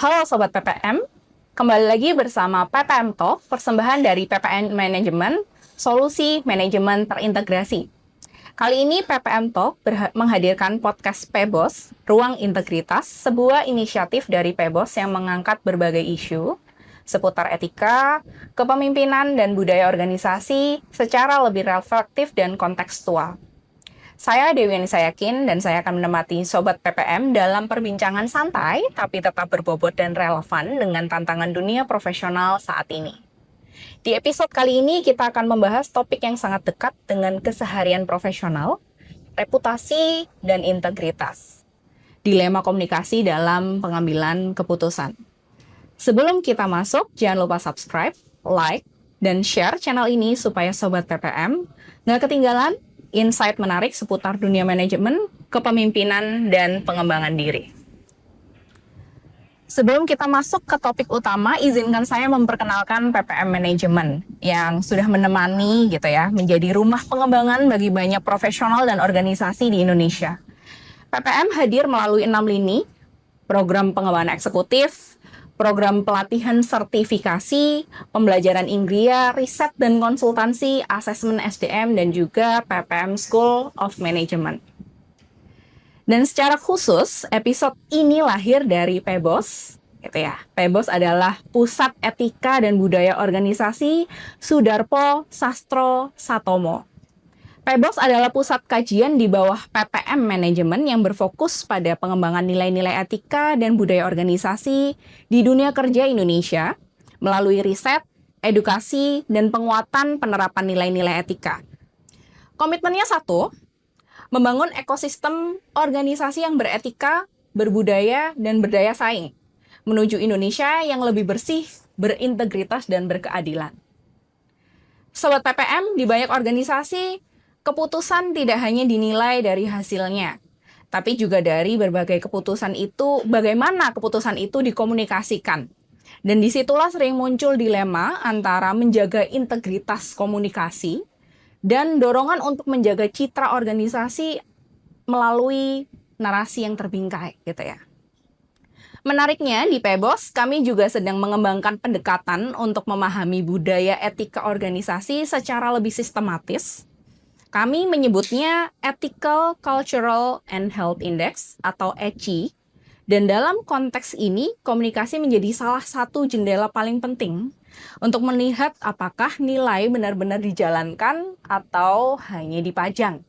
Halo Sobat PPM, kembali lagi bersama PPM Talk, persembahan dari PPM Manajemen, solusi manajemen terintegrasi. Kali ini PPM Talk menghadirkan podcast PEBOS, Ruang Integritas, sebuah inisiatif dari PEBOS yang mengangkat berbagai isu seputar etika, kepemimpinan, dan budaya organisasi secara lebih reflektif dan kontekstual. Saya Dewi Anissa Yakin dan saya akan menemani Sobat PPM dalam perbincangan santai tapi tetap berbobot dan relevan dengan tantangan dunia profesional saat ini. Di episode kali ini kita akan membahas topik yang sangat dekat dengan keseharian profesional, reputasi, dan integritas. Dilema komunikasi dalam pengambilan keputusan. Sebelum kita masuk, jangan lupa subscribe, like, dan share channel ini supaya Sobat PPM nggak ketinggalan insight menarik seputar dunia manajemen, kepemimpinan, dan pengembangan diri. Sebelum kita masuk ke topik utama, izinkan saya memperkenalkan PPM Manajemen yang sudah menemani gitu ya, menjadi rumah pengembangan bagi banyak profesional dan organisasi di Indonesia. PPM hadir melalui 6 lini, program pengembangan eksekutif, program pelatihan sertifikasi, pembelajaran Inggria, riset dan konsultansi, asesmen SDM, dan juga PPM School of Management. Dan secara khusus, episode ini lahir dari PEBOS, gitu ya. PEBOS adalah Pusat Etika dan Budaya Organisasi Sudarpo Sastro Satomo. PEBOS adalah pusat kajian di bawah PPM Manajemen yang berfokus pada pengembangan nilai-nilai etika dan budaya organisasi di dunia kerja Indonesia melalui riset, edukasi, dan penguatan penerapan nilai-nilai etika. Komitmennya satu, membangun ekosistem organisasi yang beretika, berbudaya, dan berdaya saing menuju Indonesia yang lebih bersih, berintegritas, dan berkeadilan. Sobat PPM, di banyak organisasi, keputusan tidak hanya dinilai dari hasilnya, tapi juga dari berbagai keputusan itu, bagaimana keputusan itu dikomunikasikan. Dan disitulah sering muncul dilema antara menjaga integritas komunikasi dan dorongan untuk menjaga citra organisasi melalui narasi yang terbingkai, gitu ya. Menariknya, di PEBOS, kami juga sedang mengembangkan pendekatan untuk memahami budaya etika organisasi secara lebih sistematis. Kami menyebutnya Ethical, Cultural, and Health Index atau ECI. Dan dalam konteks ini, komunikasi menjadi salah satu jendela paling penting untuk melihat apakah nilai benar-benar dijalankan atau hanya dipajang.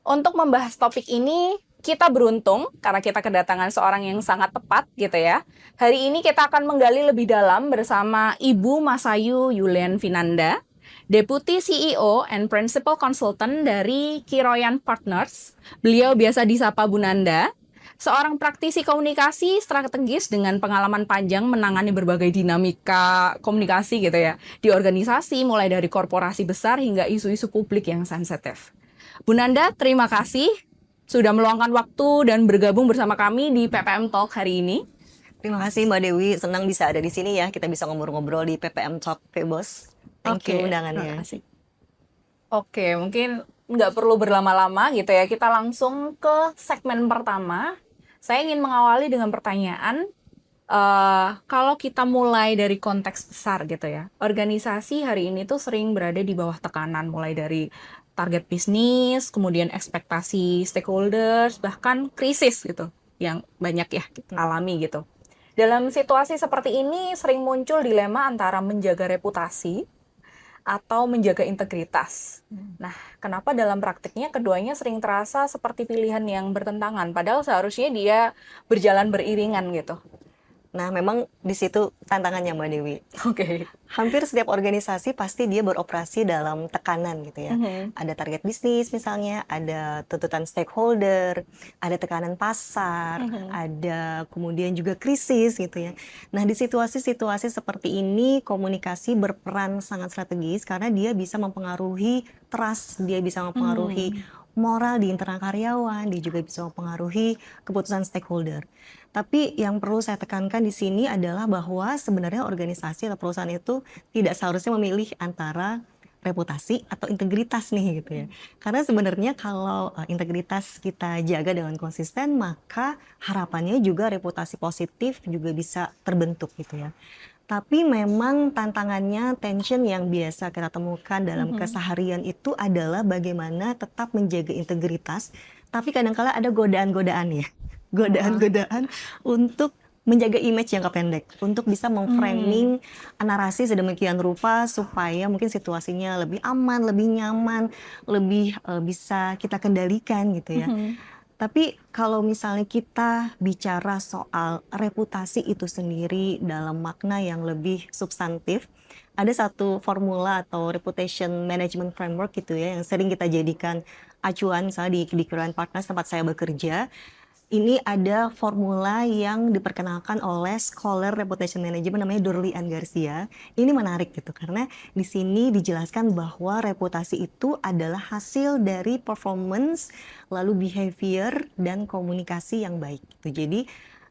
Untuk membahas topik ini, kita beruntung karena kita kedatangan seorang yang sangat tepat gitu ya. Hari ini kita akan menggali lebih dalam bersama Ibu Masayu Yulian Vinanda, Deputy CEO and Principal Consultant dari Kiroyan Partners. Beliau biasa disapa Bu Nanda, seorang praktisi komunikasi strategis dengan pengalaman panjang menangani berbagai dinamika komunikasi gitu ya, di organisasi mulai dari korporasi besar hingga isu-isu publik yang sensitif. Bu Nanda, terima kasih sudah meluangkan waktu dan bergabung bersama kami di PPM Talk hari ini. Terima kasih Mbak Dewi, senang bisa ada di sini ya. Kita bisa ngobrol-ngobrol di PPM Talk PEBOS. Thank you undangannya. Oke, mungkin nggak perlu berlama-lama gitu ya. Kita langsung ke segmen pertama. Saya ingin mengawali dengan pertanyaan, kalau kita mulai dari konteks besar gitu ya. Organisasi hari ini tuh sering berada di bawah tekanan, mulai dari target bisnis, kemudian ekspektasi stakeholders, bahkan krisis gitu, yang banyak ya kita alami gitu. Dalam situasi seperti ini sering muncul dilema antara menjaga reputasi atau menjaga integritas. Nah, kenapa dalam praktiknya keduanya sering terasa seperti pilihan yang bertentangan, padahal seharusnya dia berjalan beriringan gitu. Nah, memang di situ tantangannya Mbak Dewi. Oke. Hampir setiap organisasi pasti dia beroperasi dalam tekanan gitu ya. Ada target bisnis misalnya, ada tuntutan stakeholder, ada tekanan pasar, ada kemudian juga krisis gitu ya. Nah, di situasi-situasi seperti ini komunikasi berperan sangat strategis karena dia bisa mempengaruhi trust, dia bisa mempengaruhi moral di internal karyawan, dia juga bisa mempengaruhi keputusan stakeholder. Tapi yang perlu saya tekankan di sini adalah bahwa sebenarnya organisasi atau perusahaan itu tidak seharusnya memilih antara reputasi atau integritas nih gitu ya. Karena sebenarnya kalau integritas kita jaga dengan konsisten, maka harapannya juga reputasi positif juga bisa terbentuk gitu ya. Tapi memang tantangannya, tension yang biasa kita temukan dalam keseharian itu adalah bagaimana tetap menjaga integritas, tapi kadang-kala ada godaan-godaan ya. Godaan-godaan untuk menjaga image jangka pendek, untuk bisa memframing narasi sedemikian rupa supaya mungkin situasinya lebih aman, lebih nyaman, lebih bisa kita kendalikan gitu ya. Tapi kalau misalnya kita bicara soal reputasi itu sendiri dalam makna yang lebih substantif, ada satu formula atau reputation management framework gitu ya yang sering kita jadikan acuan misalnya di Current Partners tempat saya bekerja. Ini ada formula yang diperkenalkan oleh scholar reputation management namanya Dorley Ann Garcia. Ini menarik gitu karena di sini dijelaskan bahwa reputasi itu adalah hasil dari performance, lalu behavior dan komunikasi yang baik gitu. Jadi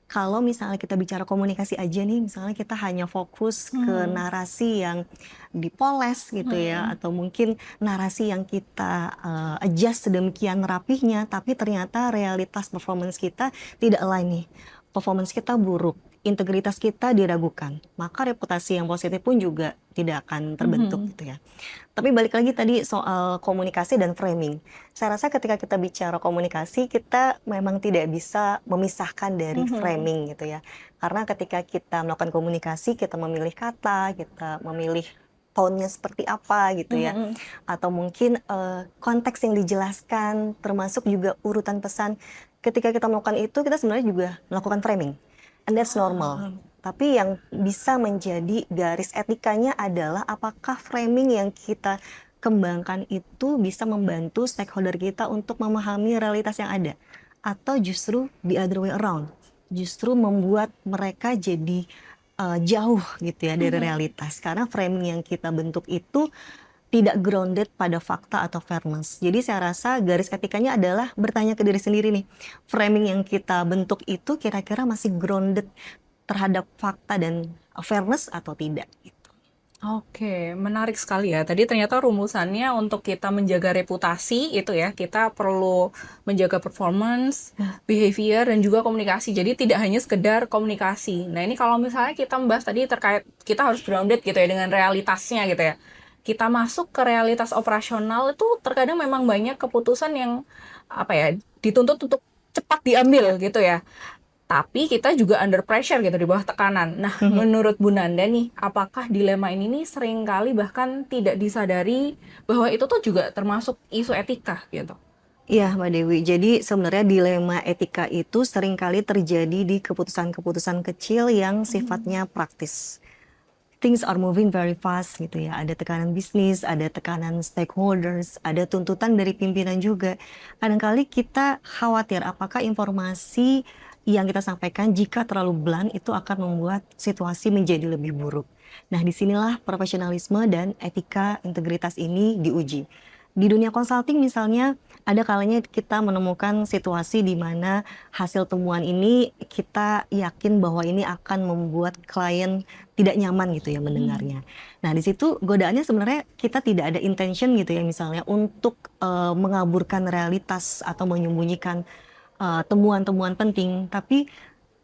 kalau misalnya kita bicara komunikasi aja nih, misalnya kita hanya fokus ke narasi yang dipoles gitu ya, atau mungkin narasi yang kita adjust sedemikian rapihnya, tapi ternyata realitas performance kita tidak align nih. Performance kita buruk, integritas kita diragukan, maka reputasi yang positif pun juga tidak akan terbentuk gitu ya. Tapi balik lagi tadi soal komunikasi dan framing. Saya rasa ketika kita bicara komunikasi, kita memang tidak bisa memisahkan dari framing gitu ya. Karena ketika kita melakukan komunikasi, kita memilih kata, kita memilih tone-nya seperti apa gitu ya. Atau mungkin konteks yang dijelaskan, termasuk juga urutan pesan. Ketika kita melakukan itu, kita sebenarnya juga melakukan framing. And that's normal. Tapi yang bisa menjadi garis etikanya adalah apakah framing yang kita kembangkan itu bisa membantu stakeholder kita untuk memahami realitas yang ada. Atau justru the other way around. Justru membuat mereka jadi jauh gitu ya dari realitas. Karena framing yang kita bentuk itu tidak grounded pada fakta atau fairness. Jadi saya rasa garis etikanya adalah bertanya ke diri sendiri nih, framing yang kita bentuk itu kira-kira masih grounded terhadap fakta dan fairness atau tidak gitu. Oke, menarik sekali ya. Tadi ternyata rumusannya untuk kita menjaga reputasi itu ya, kita perlu menjaga performance, behavior, dan juga komunikasi. Jadi tidak hanya sekedar komunikasi. Nah ini kalau misalnya kita membahas tadi terkait kita harus grounded gitu ya dengan realitasnya gitu ya. Kita masuk ke realitas operasional itu terkadang memang banyak keputusan yang apa ya dituntut untuk cepat diambil gitu ya. Tapi kita juga under pressure gitu di bawah tekanan. Nah, menurut Bu Nanda nih, apakah dilema ini nih seringkali bahkan tidak disadari bahwa itu tuh juga termasuk isu etika gitu? Iya, Mbak Dewi. Jadi sebenarnya dilema etika itu seringkali terjadi di keputusan-keputusan kecil yang sifatnya praktis. Things are moving very fast gitu ya. Ada tekanan bisnis, ada tekanan stakeholders, ada tuntutan dari pimpinan juga. Kadang-kali kita khawatir apakah informasi yang kita sampaikan jika terlalu blunt itu akan membuat situasi menjadi lebih buruk. Nah, disinilah profesionalisme dan etika integritas ini diuji. Di dunia consulting misalnya, ada kalanya kita menemukan situasi di mana hasil temuan ini kita yakin bahwa ini akan membuat klien tidak nyaman gitu ya mendengarnya. Nah, di situ godaannya sebenarnya kita tidak ada intention gitu ya misalnya untuk mengaburkan realitas atau menyembunyikan temuan-temuan penting, tapi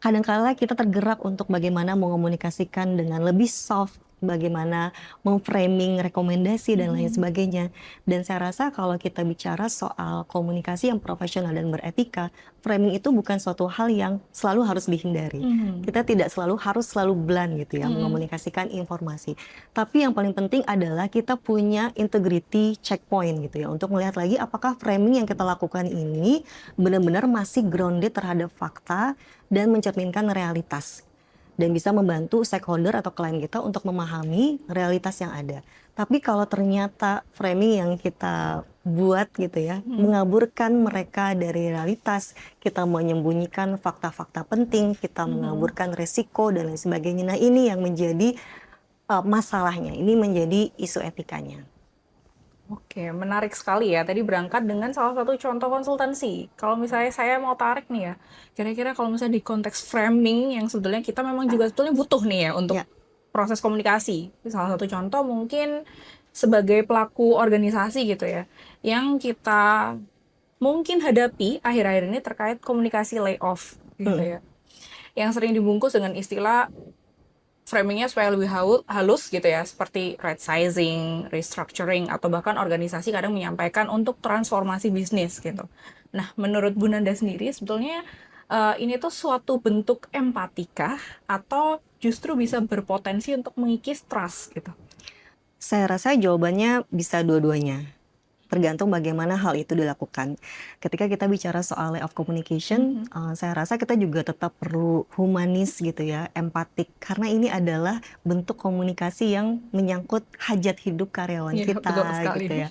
kadangkala kita tergerak untuk bagaimana mengomunikasikan dengan lebih soft, bagaimana memframing rekomendasi dan lain sebagainya. Dan saya rasa kalau kita bicara soal komunikasi yang profesional dan beretika, framing itu bukan suatu hal yang selalu harus dihindari. Kita tidak harus selalu blunt gitu ya mengomunikasikan informasi. Tapi yang paling penting adalah kita punya integrity checkpoint gitu ya untuk melihat lagi apakah framing yang kita lakukan ini benar-benar masih grounded terhadap fakta dan mencerminkan realitas. Dan bisa membantu stakeholder atau klien kita untuk memahami realitas yang ada. Tapi kalau ternyata framing yang kita buat gitu ya, mengaburkan mereka dari realitas, kita menyembunyikan fakta-fakta penting, kita mengaburkan resiko dan lain sebagainya. Nah ini yang menjadi masalahnya, ini menjadi isu etikanya. Oke, menarik sekali ya. Tadi berangkat dengan salah satu contoh konsultansi. Kalau misalnya saya mau tarik nih ya, kira-kira kalau misalnya di konteks framing yang sebetulnya kita memang juga sebetulnya butuh nih ya untuk proses komunikasi. Salah satu contoh mungkin sebagai pelaku organisasi gitu ya, yang kita mungkin hadapi akhir-akhir ini terkait komunikasi layoff gitu ya, yang sering dibungkus dengan istilah framingnya supaya lebih halus gitu ya, seperti right sizing, restructuring, atau bahkan organisasi kadang menyampaikan untuk transformasi bisnis gitu. Nah, menurut Bu Nanda sendiri sebetulnya ini tuh suatu bentuk empatikah atau justru bisa berpotensi untuk mengikis trust gitu? Saya rasa jawabannya bisa dua-duanya. Tergantung bagaimana hal itu dilakukan. Ketika kita bicara soal layoff communication, saya rasa kita juga tetap perlu humanis gitu ya, empatik. Karena ini adalah bentuk komunikasi yang menyangkut hajat hidup karyawan Iya, kita betul sekali. gitu ya.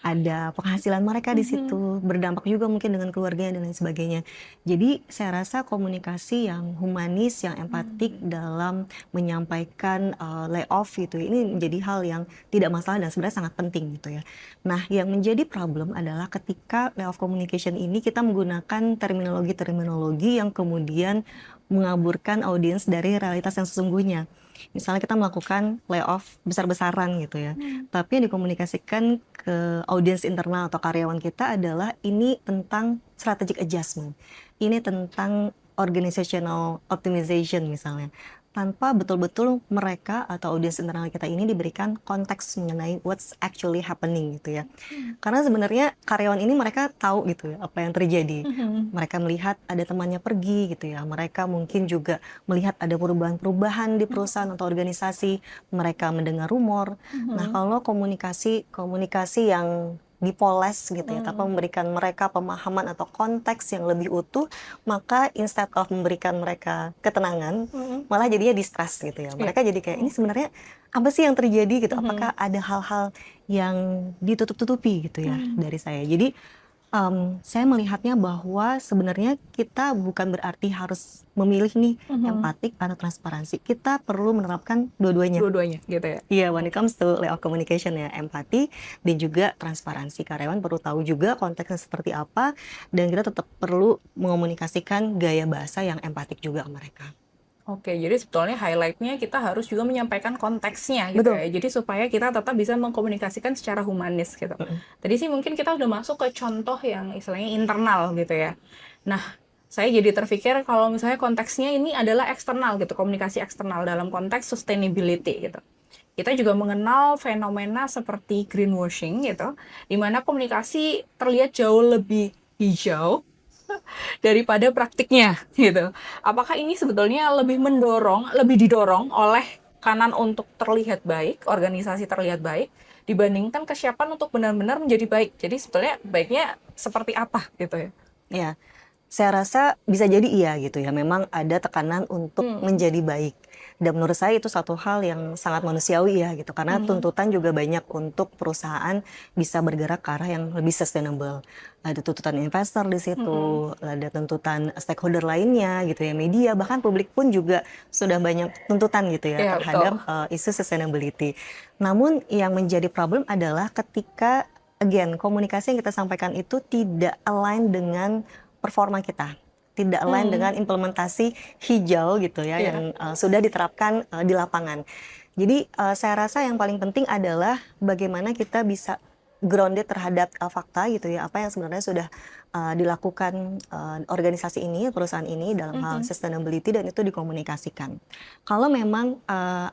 Ada penghasilan mereka di situ, berdampak juga mungkin dengan keluarganya dan lain sebagainya. Jadi saya rasa komunikasi yang humanis, yang empatik dalam menyampaikan layoff gitu, ini menjadi hal yang tidak masalah dan sebenarnya sangat penting gitu ya. Nah, yang menjadi problem adalah ketika layoff communication ini kita menggunakan terminologi-terminologi yang kemudian mengaburkan audiens dari realitas yang sesungguhnya. Misalnya kita melakukan layoff besar-besaran gitu ya, tapi yang dikomunikasikan ke audiens internal atau karyawan kita adalah ini tentang strategic adjustment, ini tentang organizational optimization misalnya, tanpa betul-betul mereka atau audiens internal kita ini diberikan konteks mengenai what's actually happening gitu ya. Karena sebenarnya karyawan ini mereka tahu gitu ya apa yang terjadi. Mereka melihat ada temannya pergi gitu ya. Mereka mungkin juga melihat ada perubahan-perubahan di perusahaan atau organisasi. Mereka mendengar rumor. Nah, kalau komunikasi yang dipoles gitu ya, tanpa memberikan mereka pemahaman atau konteks yang lebih utuh, maka instead of memberikan mereka ketenangan, malah jadinya distrust gitu ya. Mereka jadi kayak, ini sebenarnya apa sih yang terjadi gitu? Apakah ada hal-hal yang ditutup-tutupi gitu ya dari saya? Jadi saya melihatnya bahwa sebenarnya kita bukan berarti harus memilih nih empatik atau transparansi. Kita perlu menerapkan dua-duanya. Dua-duanya gitu ya. Iya, when it comes to layoff communication ya, empati dan juga transparansi. Karyawan perlu tahu juga konteksnya seperti apa, dan kita tetap perlu mengomunikasikan gaya bahasa yang empatik juga ke mereka. Oke, jadi sebetulnya highlight-nya kita harus juga menyampaikan konteksnya gitu Betul. ya. Jadi supaya kita tetap bisa mengkomunikasikan secara humanis gitu. Tadi sih mungkin kita udah masuk ke contoh yang istilahnya internal gitu ya. Nah, saya jadi terpikir kalau misalnya konteksnya ini adalah eksternal gitu, komunikasi eksternal dalam konteks sustainability gitu. Kita juga mengenal fenomena seperti greenwashing gitu, di mana komunikasi terlihat jauh lebih hijau daripada praktiknya gitu. Apakah ini sebetulnya lebih didorong oleh kanan untuk terlihat baik, organisasi terlihat baik, dibandingkan kesiapan untuk benar-benar menjadi baik. Jadi sebetulnya baiknya seperti apa gitu ya? Ya, saya rasa bisa jadi iya gitu ya. Memang ada tekanan untuk menjadi baik. Dan menurut saya itu satu hal yang sangat manusiawi ya gitu. Karena tuntutan juga banyak untuk perusahaan bisa bergerak ke arah yang lebih sustainable. Ada tuntutan investor di situ, ada tuntutan stakeholder lainnya gitu ya, media, bahkan publik pun juga sudah banyak tuntutan gitu ya Iya, terhadap isu sustainability. Namun yang menjadi problem adalah ketika again komunikasi yang kita sampaikan itu tidak align dengan performa kita, tidak align dengan implementasi hijau gitu ya yang sudah diterapkan di lapangan. Jadi saya rasa yang paling penting adalah bagaimana kita bisa grounded terhadap fakta gitu ya, apa yang sebenarnya sudah dilakukan organisasi ini, perusahaan ini dalam hal sustainability, dan itu dikomunikasikan. Kalau memang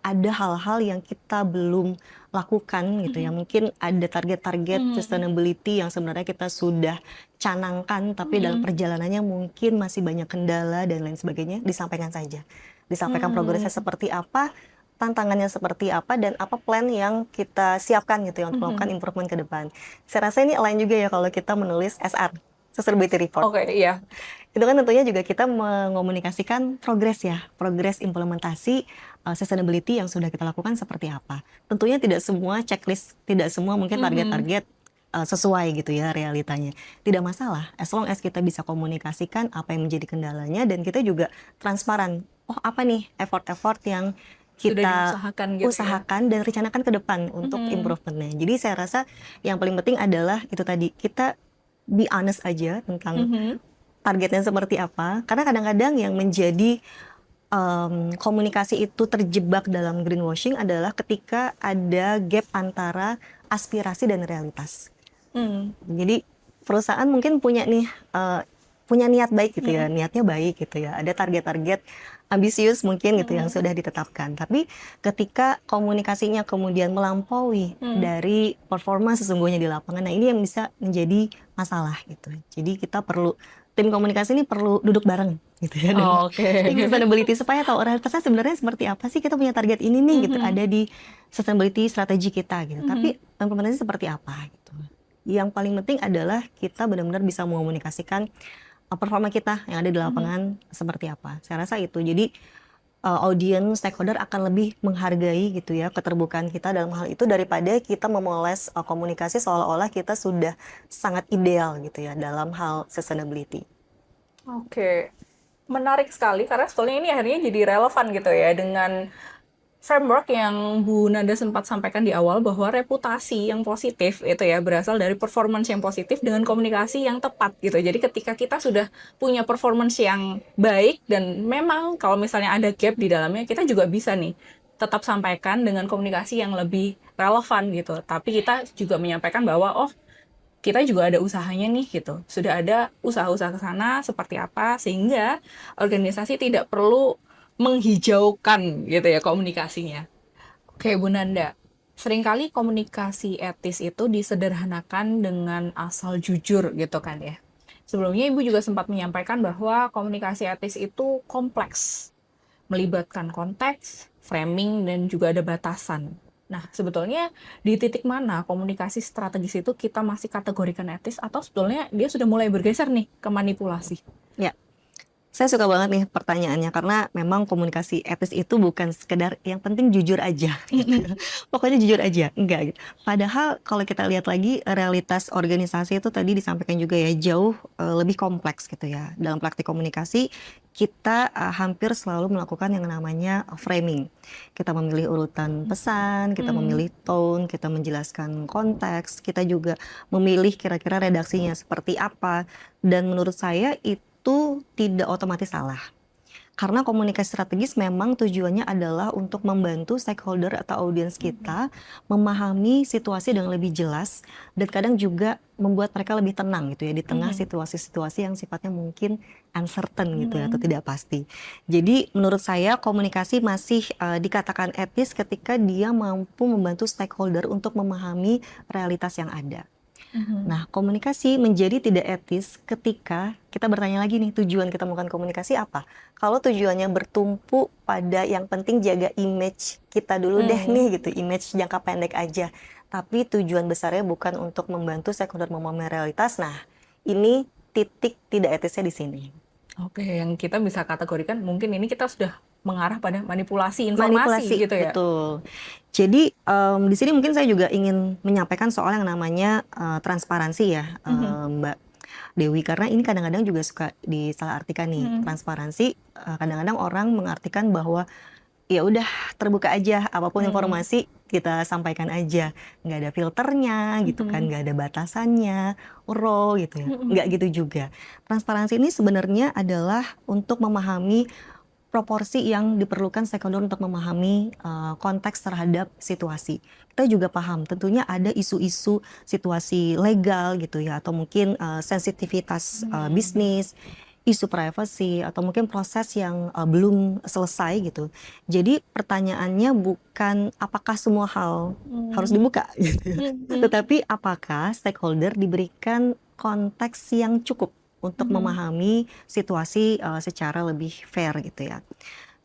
ada hal-hal yang kita belum lakukan gitu ya, mungkin ada target-target sustainability yang sebenarnya kita sudah canangkan, tapi dalam perjalanannya mungkin masih banyak kendala dan lain sebagainya, disampaikan saja. Disampaikan progresnya seperti apa, tantangannya seperti apa, dan apa plan yang kita siapkan gitu ya untuk melakukan improvement ke depan. Saya rasa ini align juga ya kalau kita menulis SR, Sustainability Report. Oke, iya. Itu kan tentunya juga kita mengomunikasikan progres ya, progres implementasi sustainability yang sudah kita lakukan seperti apa. Tentunya tidak semua checklist, tidak semua mungkin target-target sesuai gitu ya realitanya. Tidak masalah, as long as kita bisa komunikasikan apa yang menjadi kendalanya, dan kita juga transparan. Oh, apa nih effort-effort yang kita usahakan dan rencanakan ke depan untuk improvementnya. Jadi saya rasa yang paling penting adalah itu tadi, kita be honest aja tentang targetnya seperti apa. Karena kadang-kadang yang menjadi komunikasi itu terjebak dalam greenwashing adalah ketika ada gap antara aspirasi dan realitas. Jadi perusahaan mungkin punya nih punya niat baik gitu ya, niatnya baik gitu ya. Ada target-target ambisius mungkin gitu yang sudah ditetapkan. Tapi ketika komunikasinya kemudian melampaui dari performa sesungguhnya di lapangan, nah ini yang bisa menjadi masalah gitu. Jadi kita perlu tim komunikasi ini perlu duduk bareng gitu ya dengan tim sustainability supaya tahu realitasnya sebenarnya seperti apa sih, kita punya target ini nih gitu, ada di sustainability strategi kita gitu. Tapi implementasi seperti apa gitu. Yang paling penting adalah kita benar-benar bisa mengomunikasikan performa kita yang ada di lapangan seperti apa. Saya rasa itu. Jadi audiens, stakeholder akan lebih menghargai gitu ya keterbukaan kita dalam hal itu daripada kita memoles komunikasi seolah-olah kita sudah sangat ideal gitu ya dalam hal sustainability. Oke, menarik sekali karena sebetulnya ini akhirnya jadi relevan gitu ya dengan framework yang Bu Nanda sempat sampaikan di awal bahwa reputasi yang positif itu ya berasal dari performance yang positif dengan komunikasi yang tepat gitu. Jadi ketika kita sudah punya performance yang baik dan memang kalau misalnya ada gap di dalamnya, kita juga bisa nih tetap sampaikan dengan komunikasi yang lebih relevan gitu. Tapi kita juga menyampaikan bahwa oh, kita juga ada usahanya nih gitu. Sudah ada usaha-usaha ke sana seperti apa sehingga organisasi tidak perlu menghijaukan gitu ya komunikasinya. Oke Bu Nanda, seringkali komunikasi etis itu disederhanakan dengan asal jujur gitu kan ya. Sebelumnya Ibu juga sempat menyampaikan bahwa komunikasi etis itu kompleks, melibatkan konteks, framing, dan juga ada batasan. Nah, sebetulnya di titik mana komunikasi strategis itu kita masih kategorikan etis atau sebetulnya dia sudah mulai bergeser nih ke manipulasi? Ya. Saya suka banget nih pertanyaannya karena memang komunikasi etis itu bukan sekedar yang penting jujur aja gitu. Pokoknya jujur aja, enggak gitu. Padahal kalau kita lihat lagi realitas organisasi itu tadi disampaikan juga ya jauh lebih kompleks gitu ya. Dalam praktik komunikasi kita hampir selalu melakukan yang namanya framing. Kita memilih urutan pesan, kita memilih tone, kita menjelaskan konteks, kita juga memilih kira-kira redaksinya seperti apa. Dan menurut saya itu tidak otomatis salah. Karena komunikasi strategis memang tujuannya adalah untuk membantu stakeholder atau audiens kita memahami situasi dengan lebih jelas dan kadang juga membuat mereka lebih tenang gitu ya di tengah situasi-situasi yang sifatnya mungkin uncertain gitu ya atau tidak pasti. Jadi menurut saya komunikasi masih dikatakan etis ketika dia mampu membantu stakeholder untuk memahami realitas yang ada. Nah, komunikasi menjadi tidak etis ketika kita bertanya lagi nih, tujuan kita melakukan komunikasi apa? Kalau tujuannya bertumpu pada yang penting jaga image kita dulu deh nih gitu, image jangka pendek aja. Tapi tujuan besarnya bukan untuk membantu stakeholder memahami realitas. Nah, ini titik tidak etisnya di sini. Oke, yang kita bisa kategorikan mungkin ini kita sudah mengarah pada manipulasi informasi gitu ya. Betul. Jadi di sini mungkin saya juga ingin menyampaikan soal yang namanya transparansi ya, Mbak Dewi, karena ini kadang-kadang juga suka disalahartikan nih. Transparansi kadang-kadang orang mengartikan bahwa ya udah terbuka aja, apapun informasi kita sampaikan aja, nggak ada filternya gitu kan, nggak ada batasannya, raw gitu ya, nggak gitu juga. Transparansi ini sebenarnya adalah untuk memahami proporsi yang diperlukan stakeholder untuk memahami konteks terhadap situasi. Kita juga paham tentunya ada isu-isu situasi legal gitu ya, atau mungkin sensitivitas bisnis, isu privacy, atau mungkin proses yang belum selesai gitu. Jadi pertanyaannya bukan apakah semua hal harus dibuka gitu ya, tetapi apakah stakeholder diberikan konteks yang cukup untuk memahami situasi secara lebih fair gitu ya.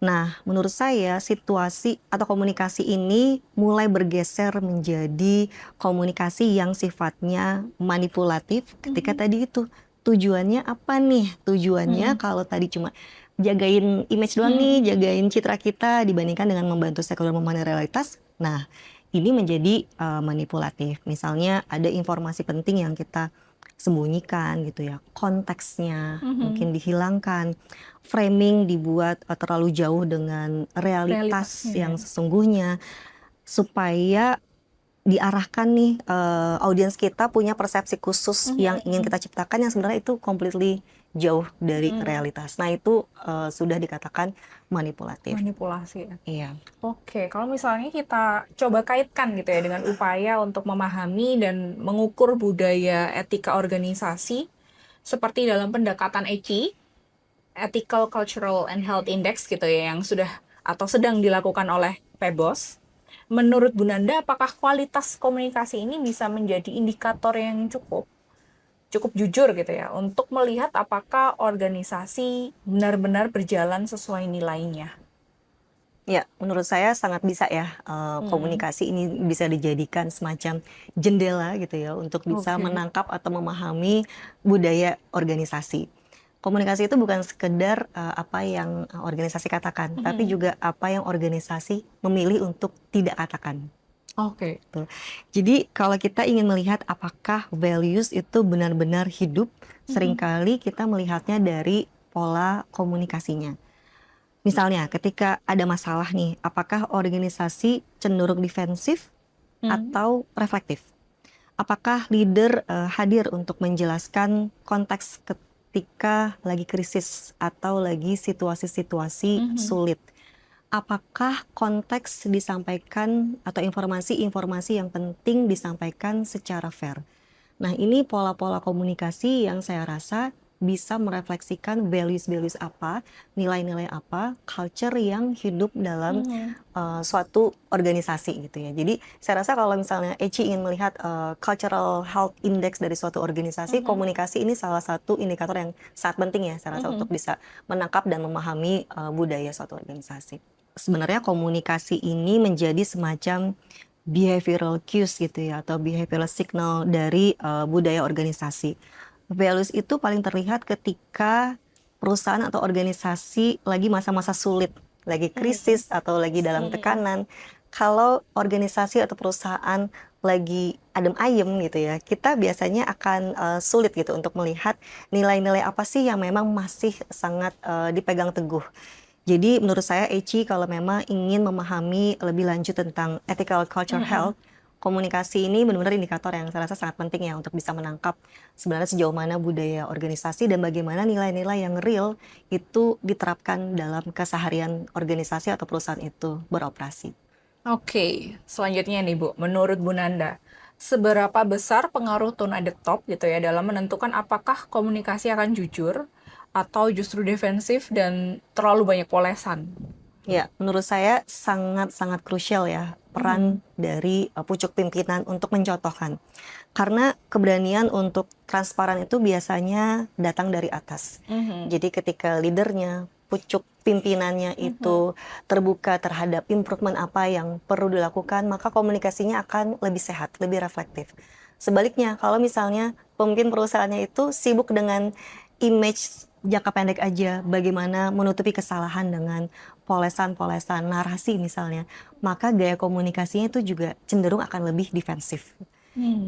Nah, menurut saya situasi atau komunikasi ini mulai bergeser menjadi komunikasi yang sifatnya manipulatif ketika tadi itu tujuannya apa nih? Tujuannya kalau tadi cuma jagain image doang nih, jagain citra kita dibandingkan dengan membantu stakeholder memahami realitas. Nah, ini menjadi manipulatif. Misalnya ada informasi penting yang kita sembunyikan gitu ya, konteksnya mungkin dihilangkan, framing dibuat terlalu jauh dengan realitas yang sesungguhnya supaya diarahkan nih audiens kita punya persepsi khusus yang ingin kita ciptakan yang sebenarnya itu completely jauh dari realitas. Nah itu sudah dikatakan manipulatif. Manipulasi ya. Iya. Oke, kalau misalnya kita coba kaitkan gitu ya dengan upaya untuk memahami dan mengukur budaya etika organisasi seperti dalam pendekatan ECI, Ethical, Cultural, and Health Index gitu ya, yang sudah atau sedang dilakukan oleh PEBOS. Menurut Bu Nanda, apakah kualitas komunikasi ini bisa menjadi indikator yang cukup jujur gitu ya untuk melihat apakah organisasi benar-benar berjalan sesuai nilainya? Ya, menurut saya sangat bisa ya, komunikasi ini bisa dijadikan semacam jendela gitu ya untuk bisa Oke. menangkap atau memahami budaya organisasi. Komunikasi itu bukan sekedar apa yang organisasi katakan, tapi juga apa yang organisasi memilih untuk tidak katakan. Oke. Tuh. Jadi kalau kita ingin melihat apakah values itu benar-benar hidup, seringkali kita melihatnya dari pola komunikasinya. Misalnya ketika ada masalah nih, apakah organisasi cenderung defensif atau reflektif? Apakah leader hadir untuk menjelaskan konteks ketika lagi krisis atau lagi situasi-situasi sulit? Apakah konteks disampaikan atau informasi-informasi yang penting disampaikan secara fair? Nah, ini pola-pola komunikasi yang saya rasa bisa merefleksikan values-values apa, nilai-nilai apa, culture yang hidup dalam suatu organisasi gitu ya. Jadi saya rasa kalau misalnya Eci ingin melihat cultural health index dari suatu organisasi, komunikasi ini salah satu indikator yang sangat penting ya, saya rasa untuk bisa menangkap dan memahami budaya suatu organisasi. Sebenarnya komunikasi ini menjadi semacam behavioral cues gitu ya, atau behavioral signal dari budaya organisasi. Values itu paling terlihat ketika perusahaan atau organisasi lagi masa-masa sulit, lagi krisis atau lagi dalam tekanan. Kalau organisasi atau perusahaan lagi adem ayem gitu ya, kita biasanya akan sulit gitu untuk melihat nilai-nilai apa sih yang memang masih sangat dipegang teguh. Jadi menurut saya Eci kalau memang ingin memahami lebih lanjut tentang ethical culture health, komunikasi ini benar-benar indikator yang saya rasa sangat penting ya untuk bisa menangkap sebenarnya sejauh mana budaya organisasi dan bagaimana nilai-nilai yang real itu diterapkan dalam keseharian organisasi atau perusahaan itu beroperasi. Oke, selanjutnya nih Bu, menurut Bu Nanda, seberapa besar pengaruh tone at the top gitu ya dalam menentukan apakah komunikasi akan jujur atau justru defensif dan terlalu banyak polesan? Ya, menurut saya sangat-sangat krusial ya peran dari pucuk pimpinan untuk mencontohkan. Karena keberanian untuk transparan itu biasanya datang dari atas. Jadi ketika leadernya, pucuk pimpinannya itu terbuka terhadap improvement apa yang perlu dilakukan, maka komunikasinya akan lebih sehat, lebih reflektif. Sebaliknya, kalau misalnya pemimpin perusahaannya itu sibuk dengan image jangka pendek aja, bagaimana menutupi kesalahan dengan polesan-polesan narasi misalnya, maka gaya komunikasinya itu juga cenderung akan lebih defensif.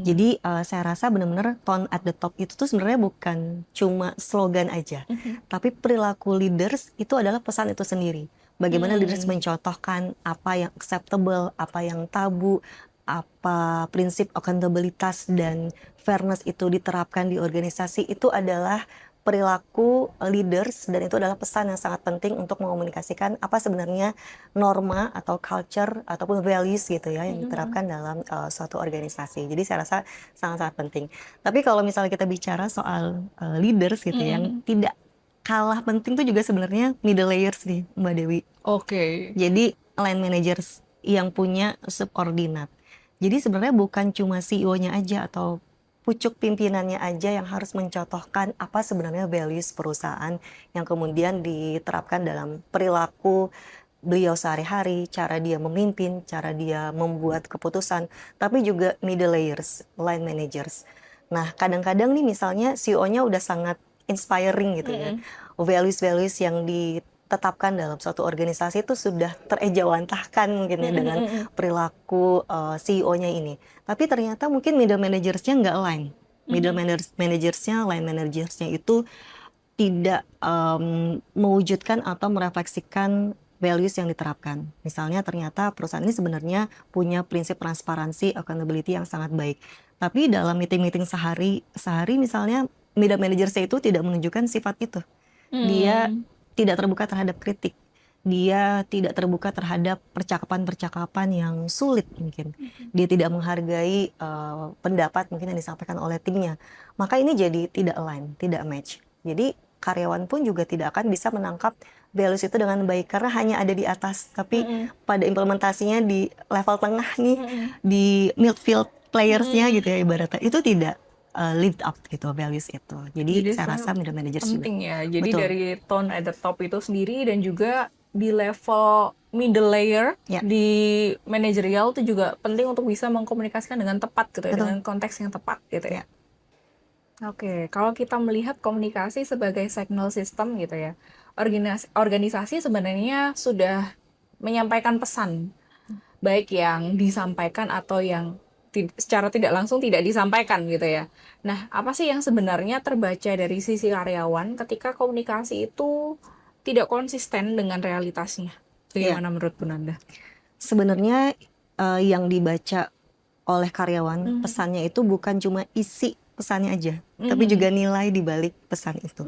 Jadi saya rasa benar-benar tone at the top itu tuh sebenarnya bukan cuma slogan aja, tapi perilaku leaders itu adalah pesan itu sendiri. Bagaimana leaders mencontohkan apa yang acceptable, apa yang tabu, apa prinsip akuntabilitas dan fairness itu diterapkan di organisasi, itu adalah perilaku leaders dan itu adalah pesan yang sangat penting untuk mengomunikasikan apa sebenarnya norma atau culture ataupun values gitu ya yang diterapkan dalam suatu organisasi. Jadi saya rasa sangat-sangat penting. Tapi kalau misalnya kita bicara soal leaders gitu yang tidak kalah penting tuh juga sebenarnya middle layers nih Mbak Dewi. Oke. Jadi line managers yang punya subordinat. Jadi sebenarnya bukan cuma CEO-nya aja atau pucuk pimpinannya aja yang harus mencontohkan apa sebenarnya values perusahaan yang kemudian diterapkan dalam perilaku beliau sehari-hari, cara dia memimpin, cara dia membuat keputusan, tapi juga middle layers, line managers. Nah, kadang-kadang nih misalnya CEO-nya udah sangat inspiring gitu ya. Values-values yang ditetapkan dalam suatu organisasi itu sudah terejawantahkan mungkin ya dengan perilaku CEO-nya ini. Tapi ternyata mungkin middle managersnya nggak align. Middle managersnya, line managersnya itu tidak mewujudkan atau merefleksikan values yang diterapkan. Misalnya ternyata perusahaan ini sebenarnya punya prinsip transparansi, accountability yang sangat baik. Tapi dalam meeting-meeting sehari misalnya middle managers itu tidak menunjukkan sifat itu. Dia tidak terbuka terhadap kritik. Dia tidak terbuka terhadap percakapan-percakapan yang sulit mungkin. Dia tidak menghargai pendapat mungkin yang disampaikan oleh timnya. Maka ini jadi tidak align, tidak match. Jadi karyawan pun juga tidak akan bisa menangkap values itu dengan baik karena hanya ada di atas. Tapi pada implementasinya di level tengah nih, di midfield playersnya gitu ya ibaratnya, itu tidak lived up gitu values itu. Jadi saya rasa middle managers juga penting ya. Jadi betul. dari tone at the top itu sendiri dan juga di level middle layer Ya. di manajerial itu juga penting untuk bisa mengkomunikasikan dengan tepat gitu ya, Betul. dengan konteks yang tepat gitu ya. Ya. Oke, kalau kita melihat komunikasi sebagai signal system gitu ya, organisasi sebenarnya sudah menyampaikan pesan, baik yang disampaikan atau yang secara tidak langsung tidak disampaikan gitu ya. Nah, apa sih yang sebenarnya terbaca dari sisi karyawan ketika komunikasi itu tidak konsisten dengan realitasnya? Bagaimana menurut Bu Nanda? Sebenarnya yang dibaca oleh karyawan pesannya itu bukan cuma isi pesannya aja, tapi juga nilai di balik pesan itu.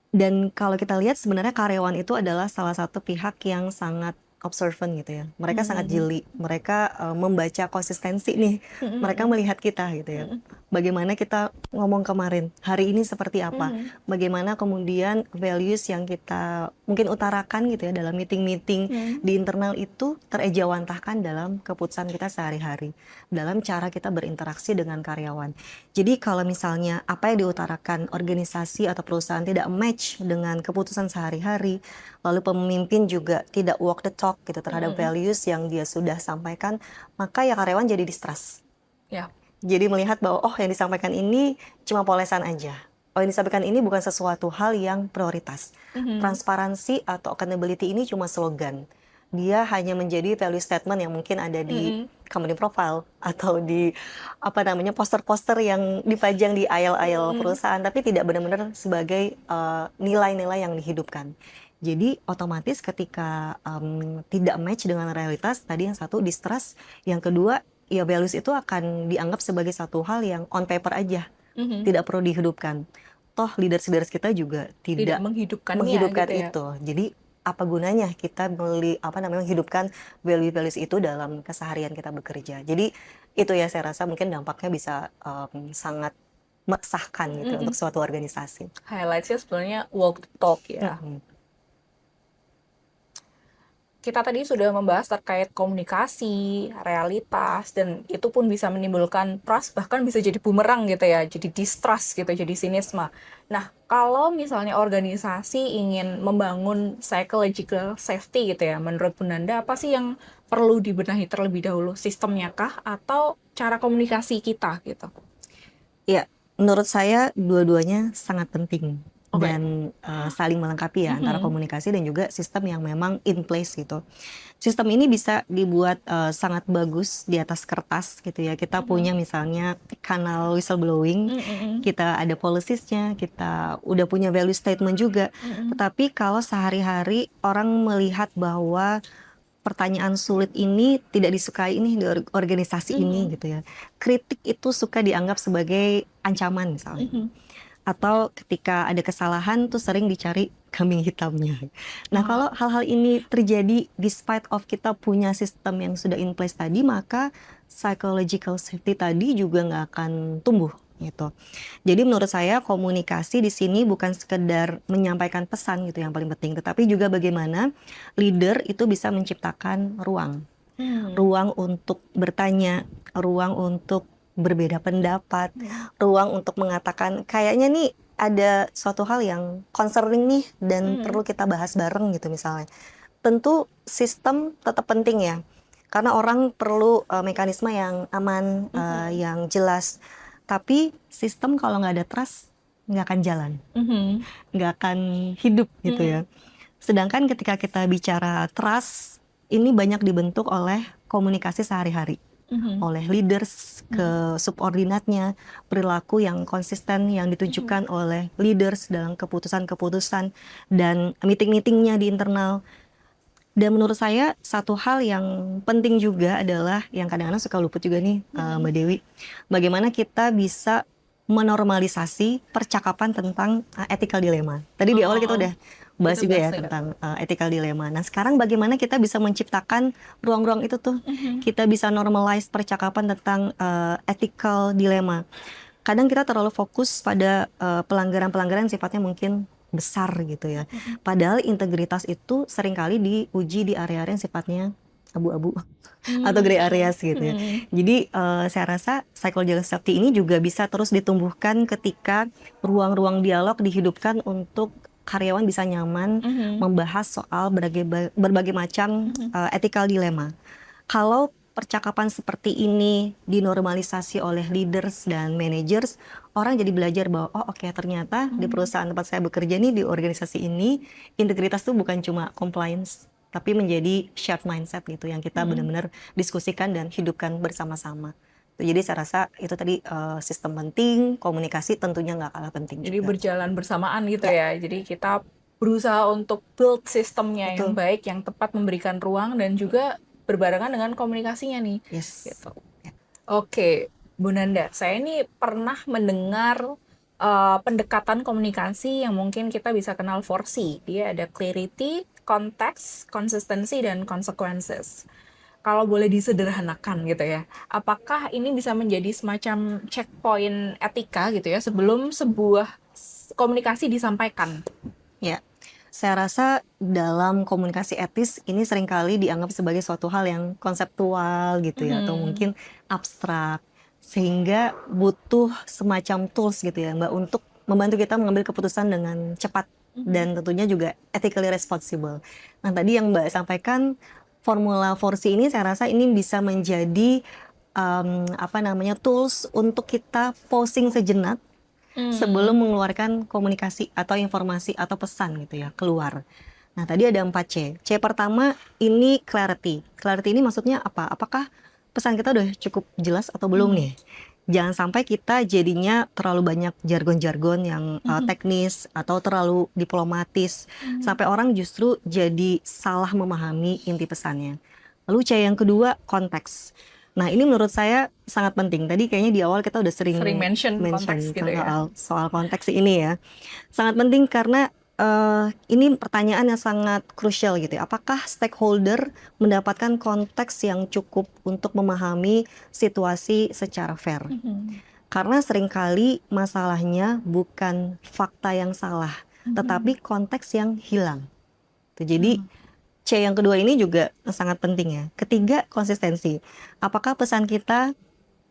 Dan kalau kita lihat sebenarnya karyawan itu adalah salah satu pihak yang sangat observant gitu ya. Mereka sangat jeli, mereka membaca konsistensi nih. Mereka melihat kita gitu ya. Bagaimana kita ngomong kemarin, hari ini seperti apa? Bagaimana kemudian values yang kita mungkin utarakan gitu ya dalam meeting-meeting di internal itu terejawantahkan dalam keputusan kita sehari-hari, dalam cara kita berinteraksi dengan karyawan. Jadi kalau misalnya apa yang diutarakan organisasi atau perusahaan tidak match dengan keputusan sehari-hari, lalu pemimpin juga tidak walk the talk gitu terhadap values yang dia sudah sampaikan, maka ya karyawan jadi distrust. Ya. Jadi melihat bahwa oh yang disampaikan ini cuma polesan aja. Oh yang disampaikan ini bukan sesuatu hal yang prioritas. Transparansi atau accountability ini cuma slogan. Dia hanya menjadi value statement yang mungkin ada di company profile atau di apa namanya poster-poster yang dipajang di aisle-aisle perusahaan, tapi tidak benar-benar sebagai nilai-nilai yang dihidupkan. Jadi otomatis ketika tidak match dengan realitas, tadi yang satu distrust, yang kedua ya values itu akan dianggap sebagai satu hal yang on paper aja, tidak perlu dihidupkan. Toh leaders kita juga tidak menghidupkannya menghidupkan gitu ya. itu. Jadi apa gunanya kita menghidupkan value-values itu dalam keseharian kita bekerja. Jadi itu ya saya rasa mungkin dampaknya bisa sangat meresahkan gitu untuk suatu organisasi. Highlightsnya sebenarnya walk the talk ya. Kita tadi sudah membahas terkait komunikasi, realitas, dan itu pun bisa menimbulkan trust, bahkan bisa jadi bumerang gitu ya, jadi distrust gitu, jadi sinisme. Nah, kalau misalnya organisasi ingin membangun psychological safety gitu ya, menurut Bu Nanda, apa sih yang perlu dibenahi terlebih dahulu? Sistemnya kah atau cara komunikasi kita gitu? Ya, menurut saya dua-duanya sangat penting. Dan saling melengkapi ya antara komunikasi dan juga sistem yang memang in place gitu. Sistem ini bisa dibuat sangat bagus di atas kertas gitu ya. Kita punya misalnya kanal whistleblowing, kita ada policies-nya, kita udah punya value statement juga. Tetapi kalau sehari-hari orang melihat bahwa pertanyaan sulit ini tidak disukai ini di organisasi ini gitu ya. Kritik itu suka dianggap sebagai ancaman misalnya. Atau ketika ada kesalahan tuh sering dicari kambing hitamnya. Nah kalau hal-hal ini terjadi despite of kita punya sistem yang sudah in place tadi, maka psychological safety tadi juga nggak akan tumbuh gitu. Jadi menurut saya komunikasi di sini bukan sekedar menyampaikan pesan gitu yang paling penting, tetapi juga bagaimana leader itu bisa menciptakan ruang. Ruang untuk bertanya, ruang untuk berbeda pendapat, ruang untuk mengatakan kayaknya nih ada suatu hal yang concerning nih dan perlu kita bahas bareng gitu misalnya. Tentu sistem tetap penting ya, karena orang perlu mekanisme yang aman, yang jelas. Tapi sistem kalau nggak ada trust nggak akan jalan, nggak akan hidup gitu ya. Sedangkan ketika kita bicara trust, ini banyak dibentuk oleh komunikasi sehari-hari. Oleh leaders ke subordinatnya, perilaku yang konsisten yang ditunjukkan oleh leaders dalam keputusan-keputusan dan meeting-meetingnya di internal. Dan menurut saya satu hal yang penting juga adalah yang kadang-kadang suka luput juga nih, Mbak Dewi, bagaimana kita bisa menormalisasi percakapan tentang ethical dilemma. Tadi di awal kita udah bahas juga ya tentang ethical dilemma. Nah sekarang bagaimana kita bisa menciptakan ruang-ruang itu tuh, kita bisa normalize percakapan tentang ethical dilemma. Kadang kita terlalu fokus pada pelanggaran-pelanggaran sifatnya mungkin besar gitu ya. Padahal integritas itu seringkali diuji di area-area yang sifatnya abu-abu atau gray areas gitu ya. Jadi saya rasa psychological safety ini juga bisa terus ditumbuhkan ketika ruang-ruang dialog dihidupkan untuk karyawan bisa nyaman membahas soal berbagai macam ethical dilemma. Kalau percakapan seperti ini dinormalisasi oleh leaders dan managers, orang jadi belajar bahwa oh oke, ternyata di perusahaan tempat saya bekerja nih, di organisasi ini, integritas tuh bukan cuma compliance, tapi menjadi shared mindset gitu yang kita benar-benar diskusikan dan hidupkan bersama-sama. Jadi saya rasa itu tadi sistem penting, komunikasi tentunya nggak kalah penting Jadi juga. berjalan bersamaan gitu ya. Jadi kita berusaha untuk build sistemnya yang baik, yang tepat, memberikan ruang dan juga berbarengan dengan komunikasinya nih. Yes. Gitu. Oke, Bu Nanda, saya ini pernah mendengar pendekatan komunikasi yang mungkin kita bisa kenal 4C. Dia ada clarity, context, consistency, dan consequences. Kalau boleh disederhanakan gitu ya, apakah ini bisa menjadi semacam checkpoint etika gitu ya sebelum sebuah komunikasi disampaikan? Ya, saya rasa dalam komunikasi etis ini seringkali dianggap sebagai suatu hal yang konseptual gitu ya, atau mungkin abstrak, sehingga butuh semacam tools gitu ya Mbak untuk membantu kita mengambil keputusan dengan cepat dan tentunya juga ethically responsible. Nah tadi yang Mbak sampaikan formula 4C ini saya rasa ini bisa menjadi tools untuk kita pausing sejenak sebelum mengeluarkan komunikasi atau informasi atau pesan gitu ya keluar. Nah tadi ada 4C. C pertama ini clarity. Clarity ini maksudnya apa? Apakah pesan kita udah cukup jelas atau belum nih? Jangan sampai kita jadinya terlalu banyak jargon-jargon yang teknis atau terlalu diplomatis sampai orang justru jadi salah memahami inti pesannya. Lalu C yang kedua konteks. Nah ini menurut saya sangat penting. Tadi kayaknya di awal kita udah sering mention konteks gitu ya. soal konteks ini ya. Sangat penting karena ini pertanyaan yang sangat krusial gitu ya. Apakah stakeholder mendapatkan konteks yang cukup untuk memahami situasi secara fair? Karena seringkali masalahnya bukan fakta yang salah, tetapi konteks yang hilang. Jadi C yang kedua ini juga sangat penting ya. Ketiga, konsistensi. Apakah pesan kita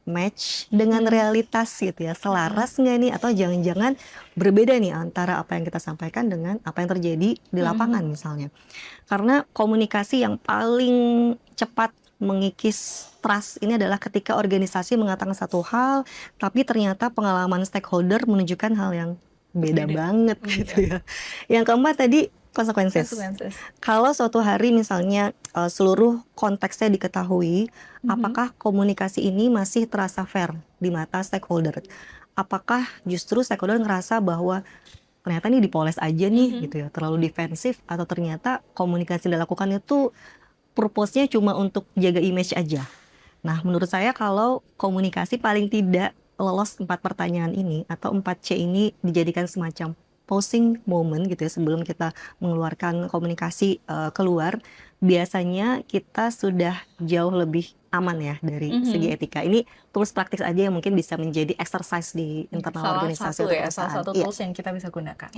match dengan realitas gitu ya, selaras nggak nih, atau jangan-jangan berbeda nih antara apa yang kita sampaikan dengan apa yang terjadi di lapangan misalnya. Karena komunikasi yang paling cepat mengikis trust ini adalah ketika organisasi mengatakan satu hal, tapi ternyata pengalaman stakeholder menunjukkan hal yang beda banget gitu ya. Yang keempat tadi consequences. Kalau suatu hari misalnya seluruh konteksnya diketahui, apakah komunikasi ini masih terasa fair di mata stakeholder? Apakah justru stakeholder ngerasa bahwa ternyata ini dipoles aja nih gitu ya, terlalu defensif, atau ternyata komunikasi yang dilakukan itu purpose-nya cuma untuk jaga image aja. Nah, menurut saya kalau komunikasi paling tidak lolos 4 pertanyaan ini atau 4C ini dijadikan semacam pausing moment gitu ya sebelum kita mengeluarkan komunikasi keluar, biasanya kita sudah jauh lebih aman ya dari segi etika. Ini tools praktis aja yang mungkin bisa menjadi exercise di internal organisasi atau perusahaan. Salah satu tools yang kita bisa gunakan.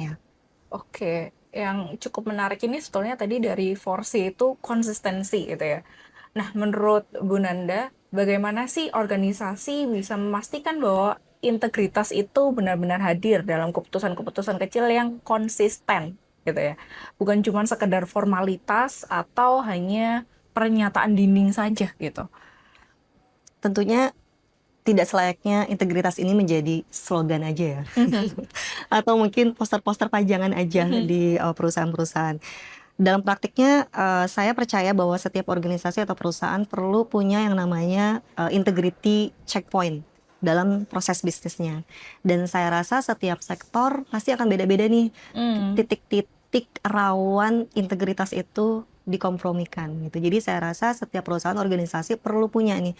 Oke, yang cukup menarik ini sebetulnya tadi dari 4C itu konsistensi gitu ya. Nah, menurut Bu Nanda, bagaimana sih organisasi bisa memastikan bahwa integritas itu benar-benar hadir dalam keputusan-keputusan kecil yang konsisten gitu ya. Bukan cuma sekedar formalitas atau hanya pernyataan dinding saja gitu. Tentunya tidak selayaknya integritas ini menjadi slogan aja ya. Atau mungkin poster-poster pajangan aja di perusahaan-perusahaan. Dalam praktiknya saya percaya bahwa setiap organisasi atau perusahaan perlu punya yang namanya integrity checkpoint dalam proses bisnisnya. Dan saya rasa setiap sektor pasti akan beda-beda nih titik-titik rawan integritas itu dikompromikan gitu. Jadi saya rasa setiap perusahaan organisasi perlu punya nih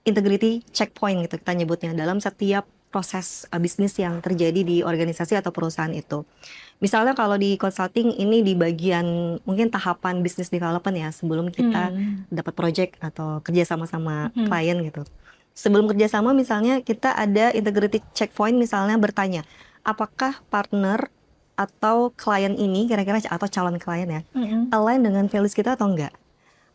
integrity checkpoint gitu kita nyebutnya dalam setiap proses bisnis yang terjadi di organisasi atau perusahaan itu. Misalnya kalau di consulting ini di bagian mungkin tahapan business development ya sebelum kita dapat project atau kerja sama-sama klien gitu. Sebelum kerjasama misalnya kita ada integrity checkpoint misalnya bertanya apakah partner atau klien ini kira-kira atau calon klien ya align dengan values kita atau enggak?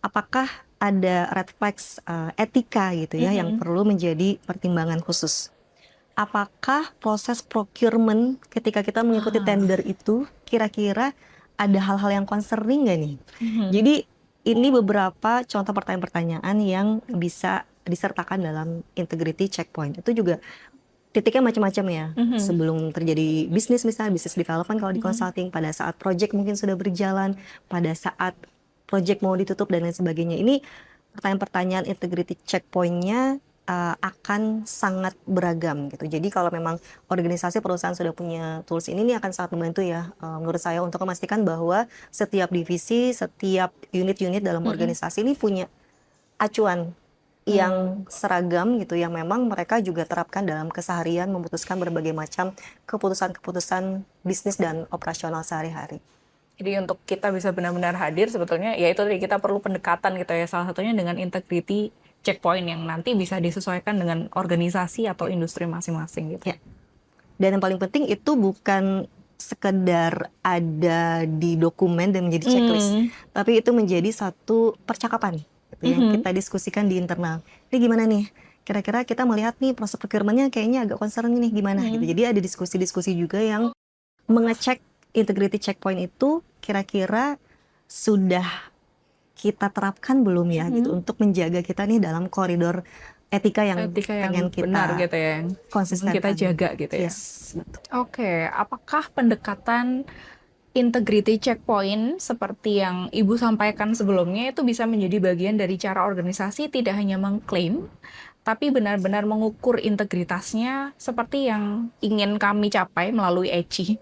Apakah ada red flags etika gitu ya yang perlu menjadi pertimbangan khusus? Apakah proses procurement ketika kita mengikuti tender itu kira-kira ada hal-hal yang concerning nggak nih? Jadi ini beberapa contoh pertanyaan-pertanyaan yang bisa disertakan dalam integrity checkpoint. Itu juga titiknya macam-macam ya. Sebelum terjadi bisnis misalnya business development kalau di consulting, pada saat project mungkin sudah berjalan, pada saat project mau ditutup dan lain sebagainya. Ini pertanyaan-pertanyaan integrity checkpointnya akan sangat beragam gitu. Jadi kalau memang organisasi perusahaan sudah punya tools ini akan sangat membantu ya menurut saya untuk memastikan bahwa setiap divisi, setiap unit-unit dalam organisasi ini punya acuan yang seragam gitu yang memang mereka juga terapkan dalam keseharian memutuskan berbagai macam keputusan-keputusan bisnis dan operasional sehari-hari. Jadi untuk kita bisa benar-benar hadir sebetulnya ya itu tadi kita perlu pendekatan gitu ya, salah satunya dengan integrity checkpoint yang nanti bisa disesuaikan dengan organisasi atau industri masing-masing gitu. Ya. Dan yang paling penting itu bukan sekedar ada di dokumen dan menjadi checklist, tapi itu menjadi satu percakapan gitu, yang kita diskusikan di internal. Ini gimana nih? Kira-kira kita melihat nih proses procurement-nya kayaknya agak concern nih gimana gitu. Jadi ada diskusi-diskusi juga yang mengecek integrity checkpoint itu kira-kira sudah kita terapkan belum ya gitu untuk menjaga kita nih dalam koridor etika yang pengen kita benar gitu ya, konsisten kita jaga gitu ya. Yes, betul. Oke, apakah pendekatan integrity checkpoint seperti yang Ibu sampaikan sebelumnya itu bisa menjadi bagian dari cara organisasi tidak hanya mengklaim tapi benar-benar mengukur integritasnya seperti yang ingin kami capai melalui ECI?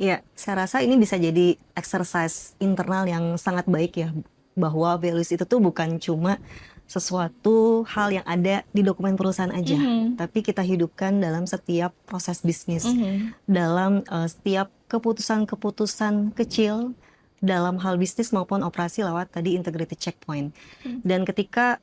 Ya, saya rasa ini bisa jadi exercise internal yang sangat baik ya, bahwa values itu tuh bukan cuma sesuatu hal yang ada di dokumen perusahaan aja, tapi kita hidupkan dalam setiap proses bisnis, dalam setiap keputusan-keputusan kecil dalam hal bisnis maupun operasi lewat tadi integrity checkpoint. Dan ketika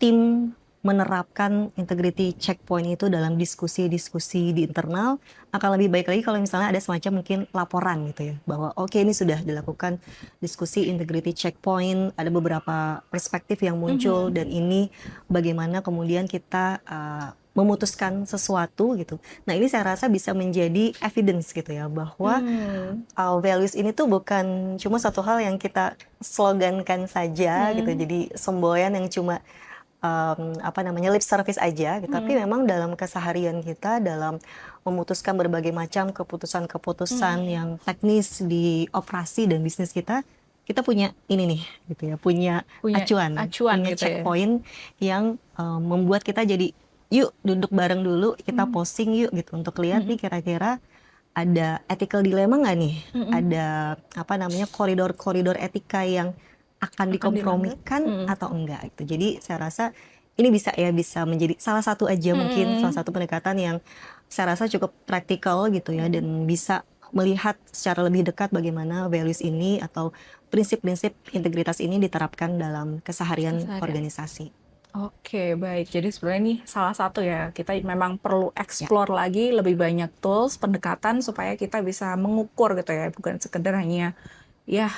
tim menerapkan integrity checkpoint itu dalam diskusi-diskusi di internal akan lebih baik lagi kalau misalnya ada semacam mungkin laporan gitu ya bahwa oke, ini sudah dilakukan diskusi integrity checkpoint, ada beberapa perspektif yang muncul dan ini bagaimana kemudian kita memutuskan sesuatu gitu. Nah ini saya rasa bisa menjadi evidence gitu ya bahwa values ini tuh bukan cuma satu hal yang kita slogankan saja gitu, jadi semboyan yang cuma lip service aja gitu. Tapi memang dalam keseharian kita dalam memutuskan berbagai macam keputusan-keputusan yang teknis di operasi dan bisnis kita punya ini nih gitu ya, punya acuan punya gitu checkpoint yang membuat kita jadi yuk duduk bareng dulu, kita posing yuk gitu untuk lihat nih kira-kira ada ethical dilemma nggak nih, ada koridor-koridor etika yang akan dikompromikan atau enggak gitu. Jadi saya rasa ini bisa menjadi salah satu aja mungkin salah satu pendekatan yang saya rasa cukup praktikal gitu ya dan bisa melihat secara lebih dekat bagaimana values ini atau prinsip-prinsip integritas ini diterapkan dalam keseharian organisasi. Oke, baik. Jadi sebenarnya ini salah satu ya, kita memang perlu explore lagi lebih banyak tools, pendekatan supaya kita bisa mengukur gitu ya, bukan sekedar hanya ya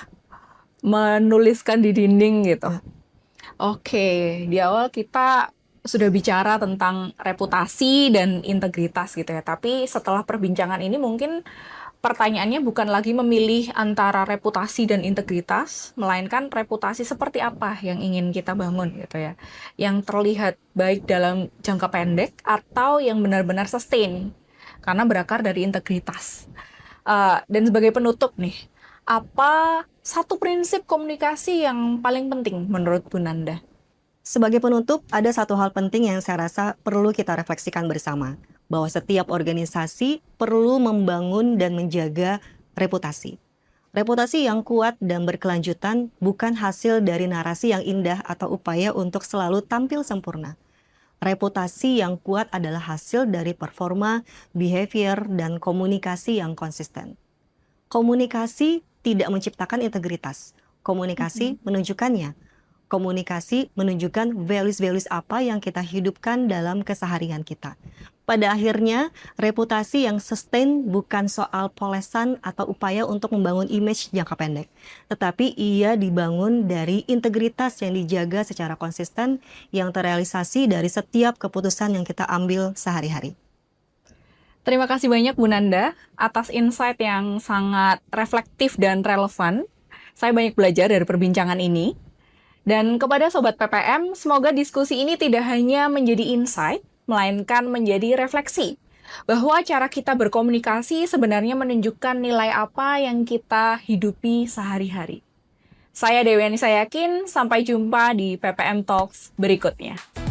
menuliskan di dinding gitu. Oke, di awal kita sudah bicara tentang reputasi dan integritas gitu ya. Tapi setelah perbincangan ini mungkin pertanyaannya bukan lagi memilih antara reputasi dan integritas, melainkan reputasi seperti apa yang ingin kita bangun gitu ya. Yang terlihat baik dalam jangka pendek atau yang benar-benar sustain karena berakar dari integritas. Dan sebagai penutup nih, apa satu prinsip komunikasi yang paling penting menurut Bu Nanda? Sebagai penutup, ada satu hal penting yang saya rasa perlu kita refleksikan bersama, bahwa setiap organisasi perlu membangun dan menjaga reputasi. Reputasi yang kuat dan berkelanjutan bukan hasil dari narasi yang indah atau upaya untuk selalu tampil sempurna. Reputasi yang kuat adalah hasil dari performa, behavior, dan komunikasi yang konsisten. Komunikasi tidak menciptakan integritas. Komunikasi menunjukkannya. Komunikasi menunjukkan values-values apa yang kita hidupkan dalam keseharian kita. Pada akhirnya, reputasi yang sustain bukan soal polesan atau upaya untuk membangun image jangka pendek, tetapi ia dibangun dari integritas yang dijaga secara konsisten yang terrealisasi dari setiap keputusan yang kita ambil sehari-hari. Terima kasih banyak Bu Nanda atas insight yang sangat reflektif dan relevan. Saya banyak belajar dari perbincangan ini. Dan kepada Sobat PPM, semoga diskusi ini tidak hanya menjadi insight, melainkan menjadi refleksi. Bahwa cara kita berkomunikasi sebenarnya menunjukkan nilai apa yang kita hidupi sehari-hari. Saya Dewi Anissa Yakin, sampai jumpa di PPM Talks berikutnya.